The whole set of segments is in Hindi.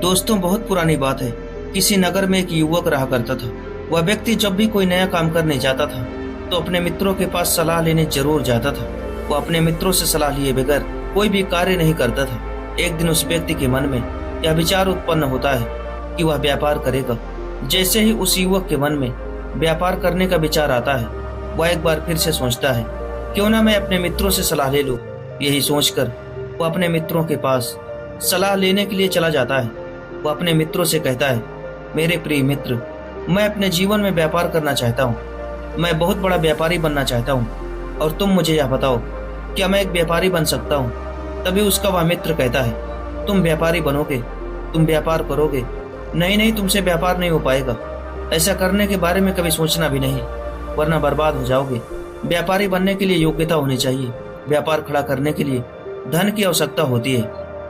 दोस्तों, बहुत पुरानी बात है। किसी नगर में एक युवक रहा करता था। वह व्यक्ति जब भी कोई नया काम करने जाता था तो अपने मित्रों के पास सलाह लेने जरूर जाता था। वह अपने मित्रों से सलाह लिए बगैर कोई भी कार्य नहीं करता था। एक दिन उस व्यक्ति के मन में यह विचार उत्पन्न होता है कि वह व्यापार करेगा। जैसे ही उस युवक के मन में व्यापार करने का विचार आता है, वह एक बार फिर से सोचता है, क्यों ना मैं अपने मित्रों से सलाह ले लूं। यही सोचकर वह अपने मित्रों के पास सलाह लेने के लिए चला जाता है। वह अपने मित्रों से कहता है, मेरे प्रिय मित्र, मैं अपने जीवन में व्यापार करना चाहता हूँ। मैं बहुत बड़ा व्यापारी बनना चाहता हूँ और तुम मुझे यह बताओ, क्या मैं एक व्यापारी बन सकता हूँ? तभी उसका वह मित्र कहता है, तुम व्यापारी बनोगे, तुम व्यापार करोगे। नहीं नहीं, तुमसे व्यापार नहीं हो पाएगा। ऐसा करने के बारे में कभी सोचना भी नहीं, वरना बर्बाद हो जाओगे। व्यापारी बनने के लिए योग्यता होनी चाहिए। व्यापार खड़ा करने के लिए धन की आवश्यकता होती है।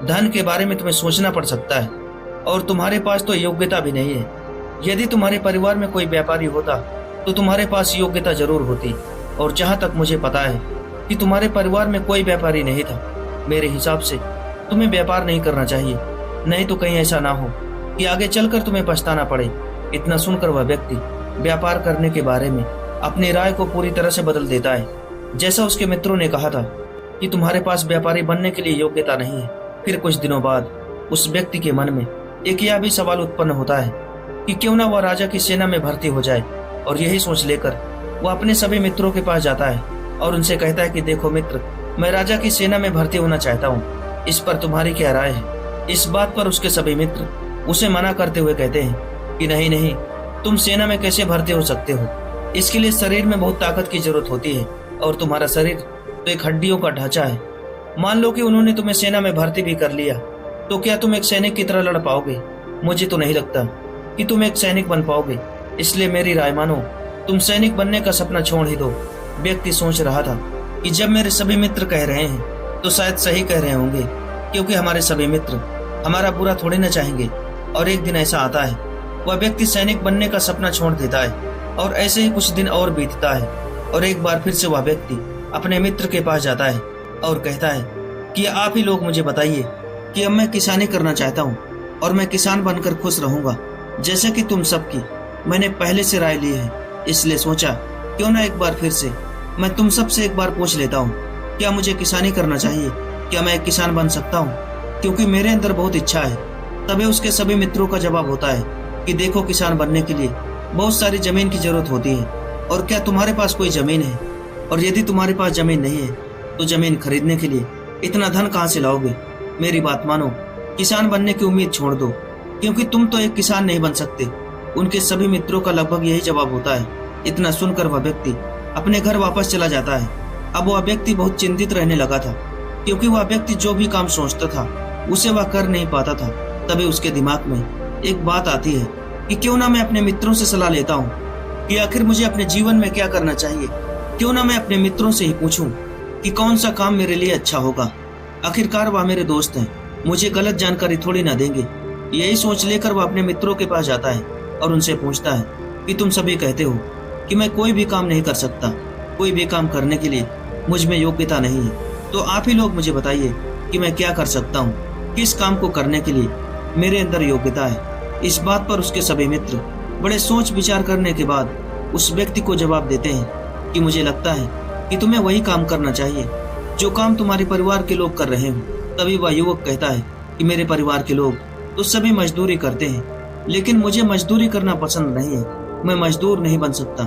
धन के बारे में तुम्हें सोचना पड़ सकता है और तुम्हारे पास तो योग्यता भी नहीं है। यदि तुम्हारे परिवार में कोई व्यापारी होता तो तुम्हारे पास योग्यता जरूर होती। और जहां तक मुझे पता है कि तुम्हारे परिवार में कोई व्यापारी नहीं था, मेरे हिसाब से तुम्हें व्यापार नहीं करना चाहिए। नहीं तो कहीं ऐसा ना हो कि आगे चलकर तुम्हें पछताना पड़े। इतना सुनकर वह व्यक्ति व्यापार करने के बारे में अपनी राय को पूरी तरह से बदल देता है। जैसा उसके मित्रों ने कहा था कि तुम्हारे पास व्यापारी बनने के लिए योग्यता नहीं है। फिर कुछ दिनों बाद उस व्यक्ति के मन में एक यह भी सवाल उत्पन्न होता है कि क्यों ना वह राजा की सेना में भर्ती हो जाए। और यही सोच लेकर वह अपने सभी मित्रों के पास जाता है और उनसे कहता है कि देखो मित्र, मैं राजा की सेना में भर्ती होना चाहता हूँ। इस पर तुम्हारी क्या राय है? इस बात पर उसके सभी मित्र उसे मना करते हुए कहते हैं कि नहीं नहीं, तुम सेना में कैसे भर्ती हो सकते हो? इसके लिए शरीर में बहुत ताकत की जरूरत होती है और तुम्हारा शरीर तो एक हड्डियों का ढांचा है। मान लो कि उन्होंने तुम्हें सेना में भर्ती भी कर लिया, तो क्या तुम एक सैनिक की तरह लड़ पाओगे? मुझे तो नहीं लगता कि तुम एक सैनिक बन पाओगे। इसलिए मेरी राय मानो, तुम सैनिक बनने का सपना छोड़ ही दो। व्यक्ति सोच रहा था कि जब मेरे सभी मित्र कह रहे हैं तो शायद सही कह रहे होंगे, क्योंकि हमारे सभी मित्र हमारा बुरा थोड़ी ना चाहेंगे। और एक दिन ऐसा आता है, वह व्यक्ति सैनिक बनने का सपना छोड़ देता है और ऐसे ही कुछ दिन और बीतता है। और एक बार फिर से वह व्यक्ति अपने मित्र के पास जाता है और कहता है कि आप ही लोग मुझे बताइए कि अब मैं किसानी करना चाहता हूँ और मैं किसान बनकर खुश रहूंगा जैसे कि तुम सबकी मैंने पहले से राय ली है। इसलिए सोचा क्यों ना एक बार फिर से मैं तुम सबसे एक बार पूछ लेता हूँ, क्या मुझे किसानी करना चाहिए? क्या मैं एक किसान बन सकता हूँ? क्योंकि मेरे अंदर बहुत इच्छा है। तभी उसके सभी मित्रों का जवाब होता है कि देखो, किसान बनने के लिए बहुत सारी जमीन की जरूरत होती है। और क्या तुम्हारे पास कोई जमीन है? और यदि तुम्हारे पास जमीन नहीं है तो जमीन खरीदने के लिए इतना धन कहाँ से लाओगे? मेरी बात मानो, किसान बनने की उम्मीद छोड़ दो, क्योंकि तुम तो एक किसान नहीं बन सकते। उनके सभी मित्रों का लगभग यही जवाब होता है। इतना सुनकर वह व्यक्ति अपने घर वापस चला जाता है। अब वह व्यक्ति बहुत चिंतित रहने लगा था, क्योंकि वह व्यक्ति जो भी काम सोचता था उसे वह कर नहीं पाता था। तभी उसके दिमाग में एक बात आती है कि क्यों ना मैं अपने मित्रों से सलाह लेता हूँ कि आखिर मुझे अपने जीवन में क्या करना चाहिए। क्यों ना मैं अपने मित्रों से ही पूछूं कि कौन सा काम मेरे लिए अच्छा होगा। आखिरकार वह मेरे दोस्त हैं, मुझे गलत जानकारी थोड़ी ना देंगे। यही सोच लेकर वह अपने मित्रों के पास जाता है और उनसे पूछता है कि तुम सभी कहते हो कि मैं कोई भी काम नहीं कर सकता, कोई भी काम करने के लिए मुझ में योग्यता नहीं है। तो आप ही लोग मुझे बताइए कि मैं क्या कर सकता हूँ, किस काम को करने के लिए मेरे अंदर योग्यता है। इस बात पर उसके सभी मित्र बड़े सोच विचार करने के बाद उस व्यक्ति को जवाब देते हैं कि मुझे लगता है कि तुम्हें वही काम करना चाहिए जो काम तुम्हारे परिवार के लोग कर रहे हो। तभी वह युवक कहता है कि मेरे परिवार के लोग तो सभी मजदूरी करते हैं, लेकिन मुझे मजदूरी करना पसंद नहीं है। मैं मजदूर नहीं बन सकता,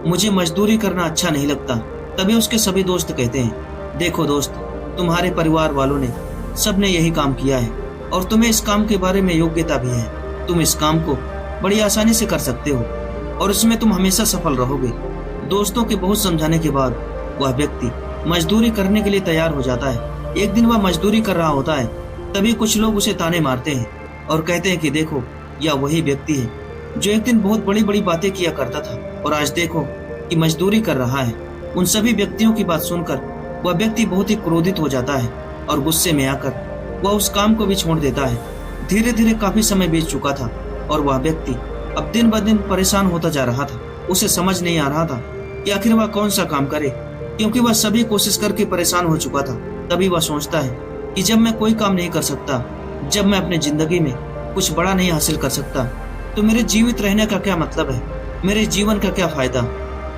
मुझे मजदूरी करना अच्छा नहीं लगता। तभी उसके सभी दोस्त कहते हैं, देखो दोस्त, तुम्हारे परिवार वालों ने सबने यही काम किया है और तुम्हें इस काम के बारे में योग्यता भी है। तुम इस काम को बड़ी आसानी से कर सकते हो और इसमें तुम हमेशा सफल रहोगे। दोस्तों के बहुत समझाने के बाद वह व्यक्ति मजदूरी करने के लिए तैयार हो जाता है। एक दिन वह मजदूरी कर रहा होता है, तभी कुछ लोग उसे ताने मारते हैं और कहते हैं कि देखो, यह वही व्यक्ति है जो एक दिन बहुत बड़ी बड़ी बातें किया करता था और आज देखो कि मजदूरी कर रहा है। उन सभी व्यक्तियों की बात सुनकर वह व्यक्ति बहुत ही क्रोधित हो जाता है और गुस्से में आकर वह उस काम को भी छोड़ देता है। धीरे धीरे काफी समय बीत चुका था और वह व्यक्ति अब दिन ब दिन परेशान होता जा रहा था। उसे समझ नहीं आ रहा था कि आखिर वह कौन सा काम करे, क्योंकि वह सभी कोशिश करके परेशान हो चुका था। तभी वह सोचता है कि जब मैं कोई काम नहीं कर सकता, जब मैं अपने जिंदगी में कुछ बड़ा नहीं हासिल कर सकता तो मेरे जीवित रहने का क्या मतलब है, मेरे जीवन का क्या फायदा।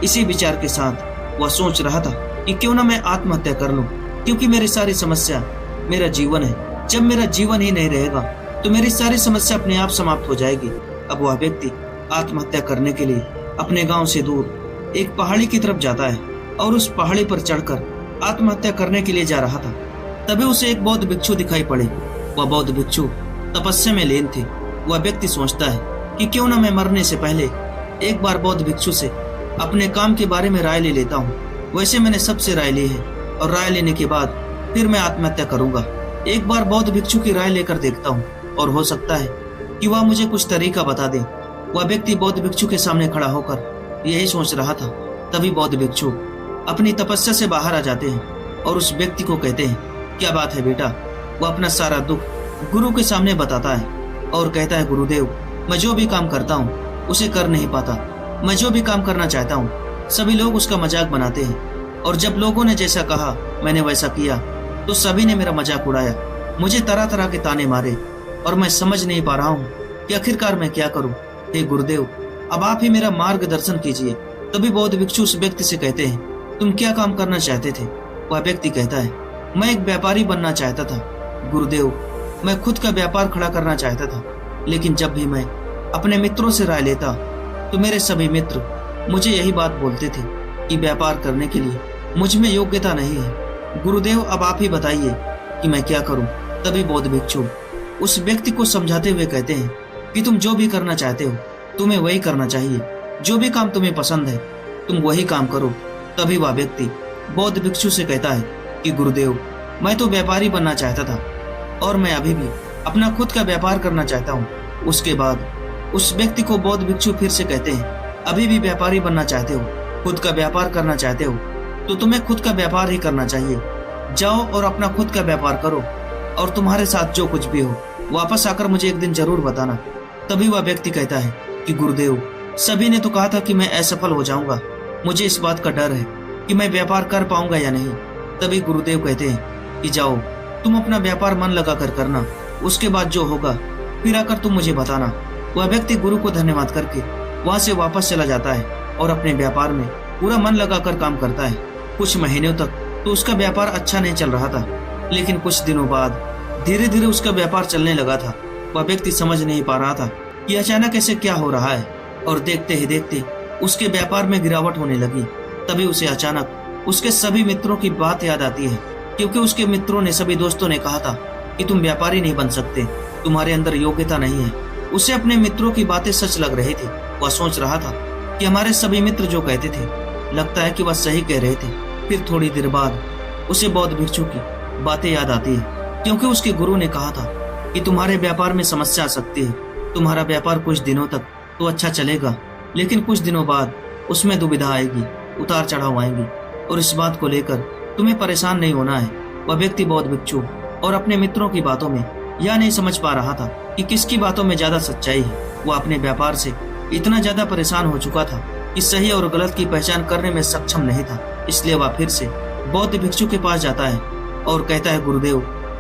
इसी विचार के साथ वह सोच रहा था कि क्यों ना मैं आत्महत्या कर लूं, क्योंकि मेरी सारी समस्या मेरा जीवन है। जब मेरा जीवन ही नहीं रहेगा तो मेरी सारी समस्या अपने आप समाप्त हो जाएगी। अब वह व्यक्ति आत्महत्या करने के लिए अपने गांव से दूर एक पहाड़ी की तरफ जाता है और उस पहाड़ी पर चढ़कर आत्महत्या करने के लिए जा रहा था। तभी उसे एक बौद्ध भिक्षु दिखाई पड़े। वह बौद्ध भिक्षु तपस्या में लीन थे। वह व्यक्ति सोचता है कि क्यों ना मैं मरने से पहले एक बार बौद्ध भिक्षु से अपने काम के बारे में राय ले लेता हूँ। वैसे मैंने सबसे राय ली है और राय लेने के बाद फिर मैं आत्महत्या करूंगा। एक बार बौद्ध भिक्षु की राय लेकर देखता हूँ और हो सकता है कि वह मुझे कुछ तरीका बता दे। वह व्यक्ति बौद्ध भिक्षु के सामने खड़ा होकर यही सोच रहा था। तभी बौद्ध भिक्षु अपनी तपस्या से बाहर आ जाते हैं और उस व्यक्ति को कहते हैं, क्या बात है बेटा। वह अपना सारा दुख गुरु के सामने बताता है और कहता है, गुरुदेव, मैं जो भी काम करता हूँ उसे कर नहीं पाता। मैं जो भी काम करना चाहता हूँ सभी लोग उसका मजाक बनाते हैं और जब लोगों ने जैसा कहा मैंने वैसा किया तो सभी ने मेरा मजाक उड़ाया, मुझे तरह तरह के ताने मारे और मैं समझ नहीं पा रहा हूँ कि आखिरकार मैं क्या करूँ। हे गुरुदेव, अब आप ही मेरा मार्गदर्शन कीजिए। तभी बौद्ध भिक्षु उस व्यक्ति से कहते हैं, तुम क्या काम करना चाहते थे। वह व्यक्ति कहता है, मैं एक व्यापारी बनना चाहता था गुरुदेव। मैं खुद का व्यापार खड़ा करना चाहता था, लेकिन जब भी मैं अपने मित्रों से राय लेता तो मेरे सभी मित्र मुझे यही बात बोलते थे कि व्यापार करने के लिए मुझ में योग्यता नहीं है। गुरुदेव, अब आप ही बताइए कि मैं क्या करूं। तभी बौद्ध भिक्षु उस व्यक्ति को समझाते हुए कहते हैं कि तुम जो भी करना चाहते हो तुम्हें वही करना चाहिए। जो भी काम तुम्हें पसंद है तुम वही काम करो। तभी वह व्यक्ति बौद्ध भिक्षु से कहता है कि गुरुदेव, मैं तो व्यापारी बनना चाहता था और मैं अभी भी अपना खुद का व्यापार करना चाहता हूँ। उसके बाद उस व्यक्ति को बौद्ध भिक्षु फिर से कहते हैं, अभी भी व्यापारी बनना चाहते हो, खुद का व्यापार करना चाहते हो तो तुम्हें खुद का व्यापार ही करना चाहिए। जाओ और अपना खुद का व्यापार करो और तुम्हारे साथ जो कुछ भी हो वापस आकर मुझे एक दिन जरूर बताना। तभी वह व्यक्ति कहता है कि गुरुदेव, सभी ने तो कहा था कि मैं असफल हो जाऊंगा। मुझे इस बात का डर है कि मैं व्यापार कर पाऊंगा या नहीं। तभी गुरुदेव कहते हैं कि जाओ, तुम अपना व्यापार मन लगा कर करना, उसके बाद जो होगा फिर आकर तुम मुझे बताना। वह व्यक्ति गुरु को धन्यवाद करके वहां से वापस चला जाता है और अपने व्यापार में पूरा मन लगाकर काम करता है। कुछ महीनों तक तो उसका व्यापार अच्छा नहीं चल रहा था, लेकिन कुछ दिनों बाद धीरे धीरे उसका व्यापार चलने लगा था। वह व्यक्ति समझ नहीं पा रहा था कि अचानक ऐसे क्या हो रहा है और देखते ही देखते उसके व्यापार में गिरावट होने लगी। तभी उसे अचानक उसके सभी मित्रों की बात याद आती है, क्योंकि उसके मित्रों ने, सभी दोस्तों ने कहा था कि तुम व्यापारी नहीं बन सकते, तुम्हारे अंदर योग्यता नहीं है। उसे अपने मित्रों की बातें सच लग रही थी। वह सोच रहा था कि हमारे सभी मित्र जो कहते थे लगता है कि वह सही कह रहे थे। फिर थोड़ी देर बाद उसे बौद्ध भिक्षु की बातें याद आती है, क्योंकि उसके गुरु ने कहा था कि तुम्हारे व्यापार में समस्या आ सकती है। तुम्हारा व्यापार कुछ दिनों तक तो अच्छा चलेगा, लेकिन कुछ दिनों बाद उसमें दुविधा आएगी, उतार चढ़ाव आएंगी और इस बात को लेकर तुम्हें परेशान नहीं होना है। वह व्यक्ति बौद्ध भिक्षु और अपने मित्रों की बातों में यह नहीं समझ पा रहा था कि किसकी बातों में ज्यादा सच्चाई है। वह अपने व्यापार से इतना ज्यादा परेशान हो चुका था कि सही और गलत की पहचान करने में सक्षम नहीं था। इसलिए वह फिर से बौद्ध भिक्षु के पास जाता है और कहता है, गुरुदेव,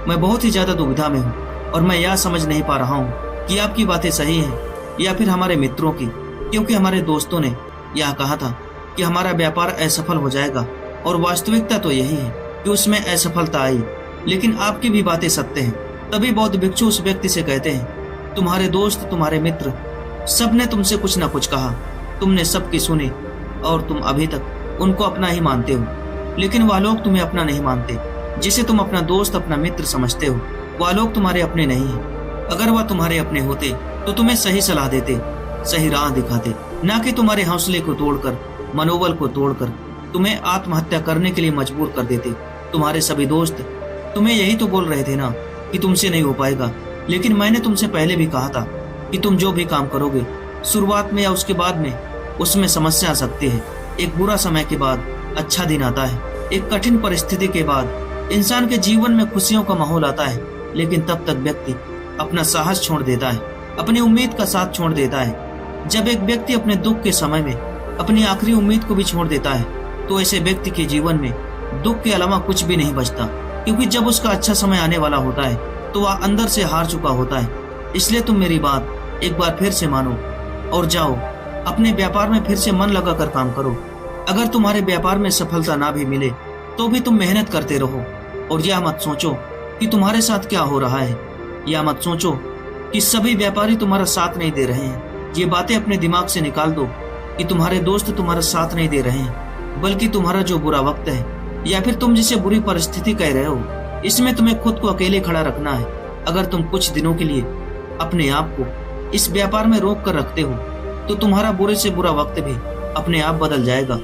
मैं बहुत ही ज्यादा दुविधा में हूँ और मैं यह समझ नहीं पा रहा हूँ कि आपकी बातें सही हैं या फिर हमारे मित्रों की, क्योंकि हमारे दोस्तों ने यह कहा था कि हमारा व्यापार असफल हो जाएगा और वास्तविकता तो यही है कि उसमें असफलता आई, लेकिन आपकी भी बातें सत्य हैं। तभी बौद्ध भिक्षु उस व्यक्ति से कहते हैं, तुम्हारे दोस्त, तुम्हारे मित्र सबने तुमसे कुछ न कुछ कहा, तुमने सबकी सुनी और तुम अभी तक उनको अपना ही मानते हो, लेकिन वह लोग तुम्हें अपना नहीं मानते। जिसे तुम अपना दोस्त, अपना मित्र समझते हो, वह लोग तुम्हारे अपने नहीं हैं। अगर वह तुम्हारे अपने होते तो तुम्हें सही सलाह देते, सही राह दिखाते, न कि तुम्हारे हौसले को तोड़कर, मनोबल को तोड़कर तुम्हें आत्महत्या करने के लिए मजबूर कर देते। तुम्हारे सभी दोस्त तुम्हें यही तो बोल रहे थे ना कि तुमसे नहीं हो पाएगा, लेकिन मैंने तुमसे पहले भी कहा था कि तुम जो भी काम करोगे शुरुआत में या उसके बाद में उसमें समस्या आ सकती है। एक बुरा समय के बाद अच्छा दिन आता है। एक कठिन परिस्थिति के बाद इंसान के जीवन में खुशियों का माहौल आता है, लेकिन तब तक व्यक्ति अपना साहस छोड़ देता है, अपनी उम्मीद का साथ छोड़ देता है। जब एक व्यक्ति अपने दुख के समय में अपनी आखिरी उम्मीद को भी छोड़ देता है तो ऐसे व्यक्ति के जीवन में दुख के अलावा कुछ भी नहीं बचता, क्योंकि जब उसका अच्छा समय आने वाला होता है तो वह अंदर से हार चुका होता है। इसलिए तुम मेरी बात एक बार फिर से मानो और जाओ अपने व्यापार में फिर से मन लगाकर काम करो। अगर तुम्हारे व्यापार में सफलता ना भी मिले तो भी तुम मेहनत करते रहो और यह मत सोचो कि तुम्हारे साथ क्या हो रहा है। यह मत सोचो कि सभी व्यापारी तुम्हारा साथ नहीं दे रहे हैं। ये बातें अपने दिमाग से निकाल दो कि तुम्हारे दोस्त तुम्हारा साथ नहीं दे रहे हैं, बल्कि तुम्हारा जो बुरा वक्त है या फिर तुम जिसे बुरी परिस्थिति कह रहे हो, इसमें तुम्हें खुद को अकेले खड़ा रखना है। अगर तुम कुछ दिनों के लिए अपने आप को इस व्यापार में रोक कर रखते हो तो तुम्हारा बुरे से बुरा वक्त भी अपने आप बदल जाएगा।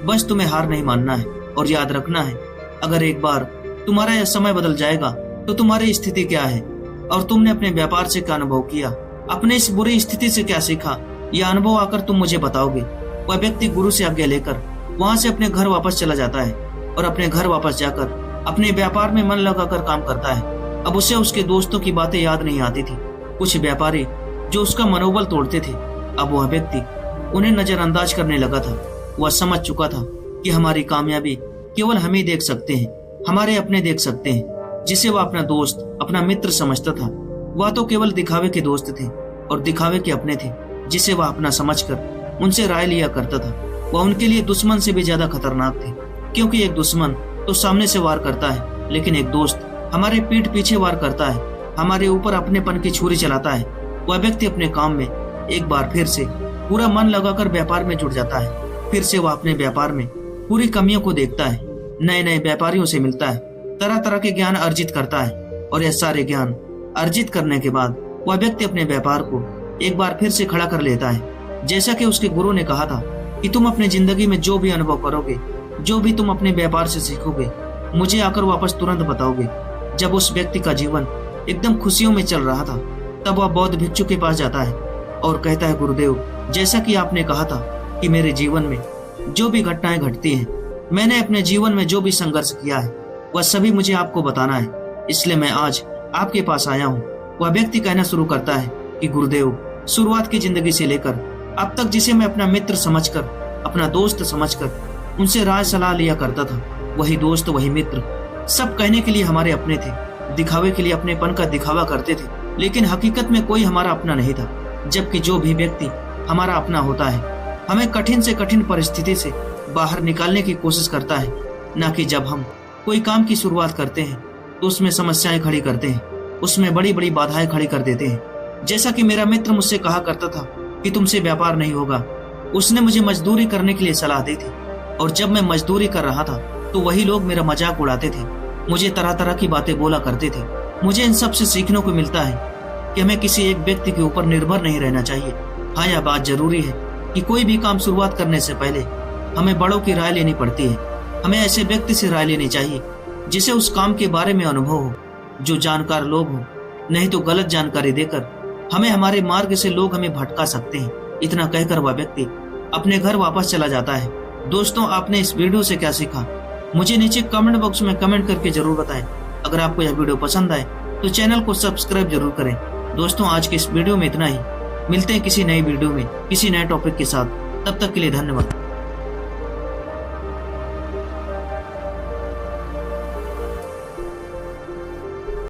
बस तुम्हें हार नहीं मानना है और याद रखना है, अगर एक बार तुम्हारा यह समय बदल जाएगा तो तुम्हारी स्थिति क्या है और तुमने अपने व्यापार से क्या अनुभव किया, अपने इस बुरी स्थिति से क्या सीखा, यह अनुभव आकर तुम मुझे बताओगे। वह व्यक्ति गुरु से आज्ञा लेकर वहां से अपने घर वापस चला जाता है और अपने घर वापस जाकर अपने व्यापार में मन लगाकर काम करता है। अब उसे उसके दोस्तों की बातें याद नहीं आती थी, कुछ व्यापारी जो उसका मनोबल तोड़ते थे। अब वह व्यक्ति उन्हें नजरअंदाज करने लगा था। वह समझ चुका था कि हमारी कामयाबी केवल हम ही देख सकते हैं, हमारे अपने देख सकते हैं। जिसे वह अपना दोस्त, अपना मित्र समझता था, वह तो केवल दिखावे के दोस्त थे और दिखावे के अपने थे, जिसे वह अपना समझकर उनसे राय लिया करता था। वह उनके लिए दुश्मन से भी ज्यादा खतरनाक थे, क्योंकि एक दुश्मन तो सामने से वार करता है, लेकिन एक दोस्त हमारे पीठ पीछे वार करता है, हमारे ऊपर अपनेपन की छुरी चलाता है। वह व्यक्ति अपने काम में एक बार फिर से पूरा मन लगाकर व्यापार में जुट जाता है। फिर से वह अपने व्यापार में पूरी कमियों को देखता है, नए नए व्यापारियों से मिलता है, तरह तरह के ज्ञान अर्जित करता है और यह सारे ज्ञान अर्जित करने के बाद वह व्यक्ति अपने व्यापार को एक बार फिर से खड़ा कर लेता है। जैसा कि उसके गुरु ने कहा था कि तुम अपनी जिंदगी में जो भी अनुभव करोगे, जो भी तुम अपने व्यापार से सीखोगे, मुझे आकर वापस तुरंत बताओगे। जब उस व्यक्ति का जीवन एकदम खुशियों में चल रहा था, तब वह बौद्ध भिक्षु के पास जाता है और कहता है, गुरुदेव, जैसा कि आपने कहा था कि मेरे जीवन में जो भी घटनाएं घटती हैं, मैंने अपने जीवन में जो भी संघर्ष किया है, वह सभी मुझे आपको बताना है, इसलिए मैं आज आपके पास आया हूँ। वह व्यक्ति कहना शुरू करता है कि गुरुदेव, शुरुआत की जिंदगी से लेकर अब तक जिसे मैं अपना मित्र समझकर, अपना दोस्त समझकर उनसे राय सलाह लिया करता था, वही दोस्त, वही मित्र सब कहने के लिए हमारे अपने थे, दिखावे के लिए अपनेपन का दिखावा करते थे, लेकिन हकीकत में कोई हमारा अपना नहीं था। जबकि जो भी व्यक्ति हमारा अपना होता है, हमें कठिन से कठिन परिस्थिति से बाहर निकालने की कोशिश करता है, न कि जब हम कोई काम की शुरुआत करते हैं तो उसमें समस्याएं खड़ी करते हैं, उसमें बड़ी बड़ी बाधाएं खड़ी कर देते हैं। जैसा कि मेरा मित्र मुझसे कहा करता था कि तुमसे व्यापार नहीं होगा, उसने मुझे मजदूरी करने के लिए सलाह दी थी, और जब मैं मजदूरी कर रहा था तो वही लोग मेरा मजाक उड़ाते थे, मुझे तरह तरह की बातें बोला करते थे। मुझे इन सब से सीखने को मिलता है कि हमें किसी एक व्यक्ति के ऊपर निर्भर नहीं रहना चाहिए। हाँ, यह बात जरूरी है कि कोई भी काम शुरुआत करने से पहले हमें बड़ों की राय लेनी पड़ती है। हमें ऐसे व्यक्ति से राय लेनी चाहिए जिसे उस काम के बारे में अनुभव हो, जो जानकार लोग हो, नहीं तो गलत जानकारी देकर हमें हमारे मार्ग से लोग हमें भटका सकते हैं। इतना कहकर वह व्यक्ति अपने घर वापस चला जाता है। दोस्तों, आपने इस वीडियो से क्या सीखा, मुझे नीचे कमेंट बॉक्स में कमेंट करके जरूर बताएं। अगर आपको यह वीडियो पसंद आए तो चैनल को सब्सक्राइब जरूर करें। दोस्तों, आज के इस वीडियो में इतना ही। मिलते हैं किसी नई वीडियो में किसी नए टॉपिक के साथ। तब तक के लिए धन्यवाद।